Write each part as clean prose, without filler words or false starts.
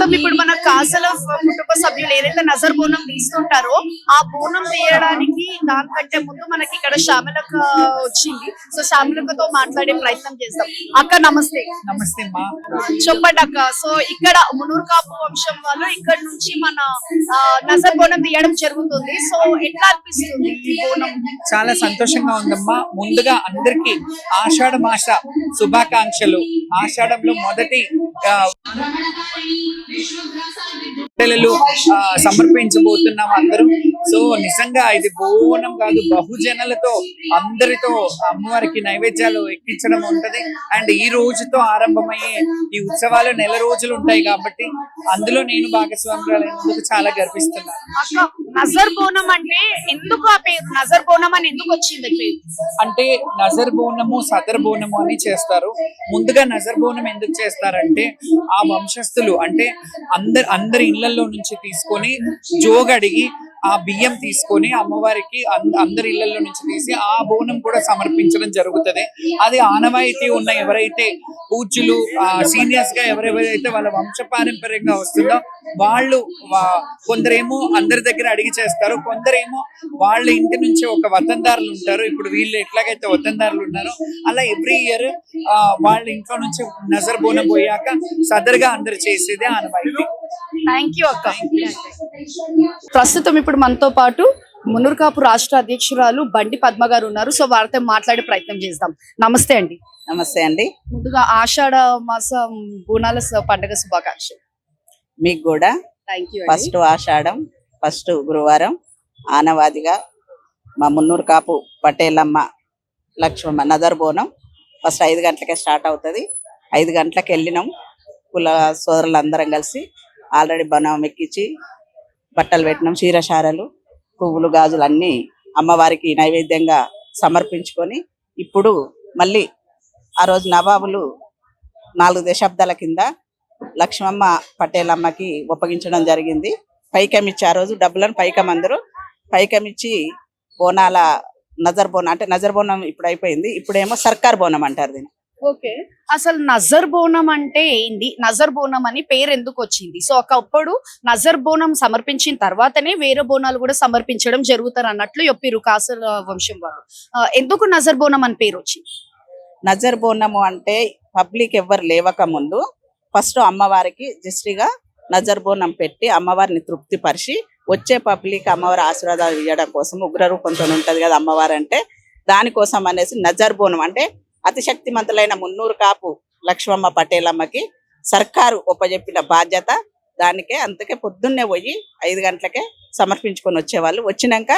ప్రస్తుతం ఇప్పుడు మన కాసల కుటుంబ సభ్యులు ఏదైతే నజర్ బోనం తీస్తుంటారో ఆ బోనం తీయడానికి దానికంటే ముందు మనకి ఇక్కడ శ్యామలక్క వచ్చింది. సో శ్యామలక్కతో మాట్లాడే ప్రయత్నం చేస్తాం. అక్క నమస్తే. నమస్తే అమ్మా. చెప్పండి అక్క. సో ఇక్కడ మునూర్ కాపు వంశం వాళ్ళు ఇక్కడ నుంచి మన నజర్ బోనం తీయడం జరుగుతుంది. సో ఎట్లా అనిపిస్తుంది ఈ బోనం? చాలా సంతోషంగా ఉందమ్మా. ముందుగా అందరికి ఆషాఢ మాస శుభాకాంక్షలు. ఆషాఢంలో మొదటి పిల్లలు సమర్పించబోతున్నాం అందరూ. సో నిజంగా ఇది బోనం కాదు, బహుజనులతో అందరితో అమ్మవారికి నైవేద్యాలు ఎక్కించడం ఉంటది. అండ్ ఈ రోజుతో ఆరంభమయ్యే ఈ ఉత్సవాలు నెల రోజులు ఉంటాయి కాబట్టి అందులో నేను భాగస్వామ్యాలైనందుకు చాలా గర్విస్తున్నాను. నజర్ బోనం అంటే ఎందుకు ఆ పేరు నజర్ బోనం అని ఎందుకు వచ్చింది పేరు? అంటే నజర్ బోనము సదర్ బోనము అని చేస్తారు. ముందుగా నజర్ బోనం ఎందుకు చేస్తారంటే ఆ వంశస్థులు అంటే అందరి ఇళ్లలో నుంచి తీసుకొని జోగడిగి ఆ బియ్యం తీసుకొని అమ్మవారికి అందరి ఇళ్లలో నుంచి తీసి ఆ బోనం కూడా సమర్పించడం జరుగుతుంది. అది ఆనవాయితీ ఉన్న ఎవరైతే పూజ్యులు సీనియర్స్ గా ఎవరెవరైతే వాళ్ళ వంశ పారంపర్యంగా వస్తుందో వాళ్ళు కొందరేమో అందరి దగ్గర అడిగి చేస్తారు, కొందరేమో వాళ్ళ ఇంటి నుంచి ఒక వతందారులు ఉంటారు. ఇప్పుడు వీళ్ళు ఎట్లాగైతే వతందారులు ఉన్నారో అలా ఎవ్రీ ఇయర్ వాళ్ళ ఇంట్లో నుంచి నజర్ బోనం పోయాక సదర్గా అందరు చేసేదే ఆనవాయితీ. థ్యాంక్ యూ అక్క. ప్రస్తుతం ఇప్పుడు మనతో పాటు మునూర్ కాపు రాష్ట్ర అధ్యక్షురాలు బండి పద్మ గారు ఉన్నారు. సో వారితో మాట్లాడే ప్రయత్నం చేద్దాం. నమస్తే అండి. నమస్తే అండి. ముందుగా ఆషాఢ మాసం బోనాల పండుగ శుభాకాంక్షలు మీకు కూడా. Thank you. First Ashadham, first గురువారం ఆనవాదిగా మా మున్నూరు కాపు పటేలమ్మ లక్ష్మమ్మ నజర్ బోనం ఫస్ట్ 5 గంటలకే స్టార్ట్ అవుతుంది. 5 గంటలకు వెళ్ళినాం కుల సోదరులు అందరం కలిసి. ఆల్రెడీ బనం ఎక్కించి బట్టలు పెట్టినాం, చీరశారలు, పువ్వులు, గాజులు అన్నీ అమ్మవారికి నైవేద్యంగా సమర్పించుకొని ఇప్పుడు మళ్ళీ ఆ రోజు నవాబులు 4 దశాబ్దాల కింద లక్ష్మమ్మ పటేలమ్మకి ఒప్పగించడం జరిగింది. పైకమిచ్చి ఆ రోజు డబ్బులను పైకమందరూ పైకమిచ్చి బోనాల నజర్ బోనం అంటే నజర్ బోనం ఇప్పుడు అయిపోయింది. ఇప్పుడేమో సర్కార్ బోనం అంటారు దీన్ని. ఓకే, అసలు నజర్ బోనం అంటే ఏంది? నజర్ బోనం అని పేరు ఎందుకు వచ్చింది? సో ఒకప్పుడు నజర్ బోనం సమర్పించిన తర్వాతనే వేరే బోనాలు కూడా సమర్పించడం జరుగుతారు అన్నట్లు చెప్పిరు కాసల వంశం వాళ్ళు. ఎందుకు నజర్ బోనం అని పేరు వచ్చింది? నజర్ బోనము అంటే పబ్లిక్ ఎవ్వరు లేవక ముందు ఫస్ట్ అమ్మవారికి జస్ట్గా నజర్ బోనం పెట్టి అమ్మవారిని తృప్తిపరిచి వచ్చే పబ్లిక్ అమ్మవారి ఆశీర్వాదాలు ఇవ్వడం కోసం ఉగ్ర రూపంతో ఉంటది కదా అమ్మవారు అంటే, దానికోసం అనేసి నజర్ బోనం అంటే అతిశక్తిమంతులైన మున్నూరు కాపు లక్ష్మమ్మ పటేలమ్మకి సర్కారు ఒప్పజెప్పిన బాధ్యత. దానికే అందుకే పొద్దున్నే పోయి 5 గంటలకే సమర్పించుకొని వచ్చేవాళ్ళు. వచ్చినాక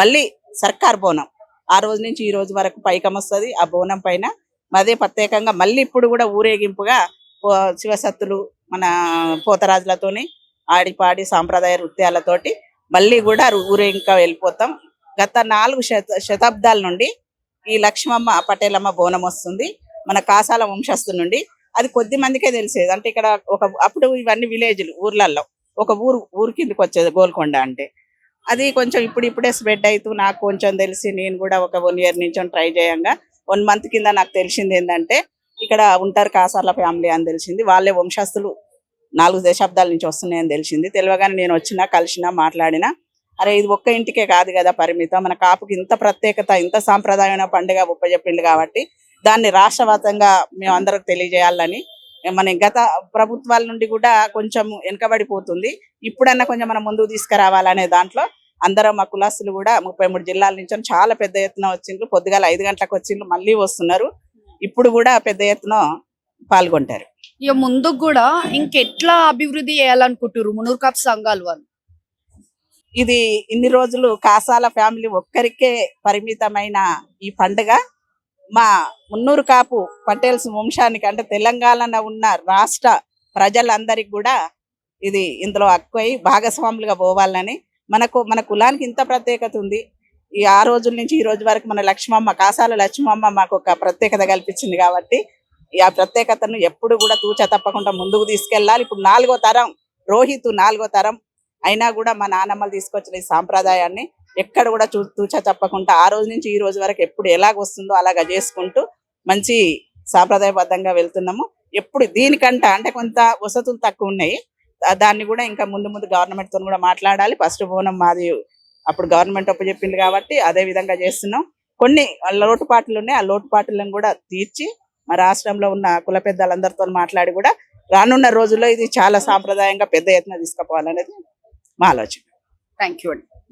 మళ్ళీ సర్కార్ బోనం ఆ రోజు నుంచి ఈ రోజు వరకు పైకం వస్తుంది. ఆ బోనం పైన అదే ప్రత్యేకంగా మళ్ళీ ఇప్పుడు కూడా ఊరేగింపుగా శివసత్తులు మన పోతరాజులతోని ఆడిపాడి సాంప్రదాయ నృత్యాలతోటి మళ్ళీ కూడా ఊరేగింపుగా వెళ్ళిపోతాం. గత 4 శతాబ్దాల నుండి ఈ లక్ష్మమ్మ పటేలమ్మ బోనం వస్తుంది మన కాసాల వంశస్థు నుండి. అది కొద్ది మందికే తెలిసేది. అంటే ఇక్కడ అప్పుడు ఇవన్నీ విలేజ్లు ఊర్లలో ఒక ఊరు కిందకి వచ్చేది గోల్కొండ అంటే. అది కొంచెం ఇప్పుడే స్ప్రెడ్ అవుతూ నాకు కొంచెం తెలిసి నేను కూడా ఒక 1 ఇయర్ నుంచి ట్రై చేయంగా 1 మంత్ కింద నాకు తెలిసింది ఏంటంటే ఇక్కడ ఉంటారు కాసాల ఫ్యామిలీ అని తెలిసింది. వాళ్ళే వంశస్థులు 4 దశాబ్దాల నుంచి వస్తున్నాయని తెలిసింది. తెలియగానే నేను వచ్చినా కలిసినా మాట్లాడినా, అరే ఇది ఒక్క ఇంటికే కాదు కదా పరిమితం, మన కాపుకి ఇంత ప్రత్యేకత ఇంత సాంప్రదాయమైన పండుగ ఒప్పజెప్పిండు కాబట్టి దాన్ని రాష్ట్రవ్యాప్తంగా మేము అందరికి తెలియజేయాలని. మన గత ప్రభుత్వాల నుండి కూడా కొంచెం వెనుకబడిపోతుంది, ఇప్పుడన్నా కొంచెం మనం ముందుకు తీసుకురావాలనే దాంట్లో అందరం మా కులాస్తులు కూడా 33 జిల్లాల నుంచి చాలా పెద్ద ఎత్తున వచ్చిండ్రు. పొద్దుగాల 5 గంటలకు వచ్చిండ్రు, మళ్ళీ వస్తున్నారు. ఇప్పుడు కూడా పెద్ద ఎత్తున పాల్గొంటారు. ఇక ముందుకు కూడా ఇంకెట్లా అభివృద్ధి చేయాలనుకుంటారు మునూర్ కాపు సంఘాలు వాళ్ళు? ఇది ఇన్ని రోజులు కాసాల ఫ్యామిలీ ఒక్కరికే పరిమితమైన ఈ పండుగ మా మున్నూరు కాపు పటేల్స్ వంశానికి అంటే తెలంగాణలో ఉన్న రాష్ట్ర ప్రజలందరికీ కూడా ఇది ఇందులో అక్కువై భాగస్వాములుగా పోవాలని. మన కులానికి ఇంత ప్రత్యేకత ఉంది. ఆ రోజుల నుంచి ఈ రోజు వరకు మన లక్ష్మమ్మ కాసాల లక్ష్మమ్మ మాకు ఒక ప్రత్యేకత కల్పించింది కాబట్టి ఆ ప్రత్యేకతను ఎప్పుడు కూడా తూచా తప్పకుండా ముందుకు తీసుకెళ్ళాలి. ఇప్పుడు 4వ తరం రోహిత్ 4వ తరం అయినా కూడా మా నాన్నమ్మలు తీసుకొచ్చిన ఈ సాంప్రదాయాన్ని ఎక్కడ కూడా తూచా తప్పకుండా ఆ రోజు నుంచి ఈ రోజు వరకు ఎప్పుడు ఎలాగ వస్తుందో అలాగా చేసుకుంటూ మంచి సాంప్రదాయబద్ధంగా వెళ్తున్నాము. ఎప్పుడు దీనికంట అంటే కొంత వసతులు తక్కువ ఉన్నాయి, దాన్ని కూడా ఇంకా ముందు ముందు గవర్నమెంట్ తో కూడా మాట్లాడాలి. ఫస్ట్ బోనం మాది అప్పుడు గవర్నమెంట్ చెప్పింది కాబట్టి అదే విధంగా చేస్తున్నాం. కొన్ని లోటుపాట్లు ఉన్నాయి, ఆ లోటుపాట్లను కూడా తీర్చి మా రాష్ట్రంలో ఉన్న కుల పెద్దలందరితో మాట్లాడి కూడా రానున్న రోజుల్లో ఇది చాలా సాంప్రదాయంగా పెద్ద ఎత్తున తీసుకుపోవాలనేది మా ఆలోచన. థ్యాంక్ యూ అండి.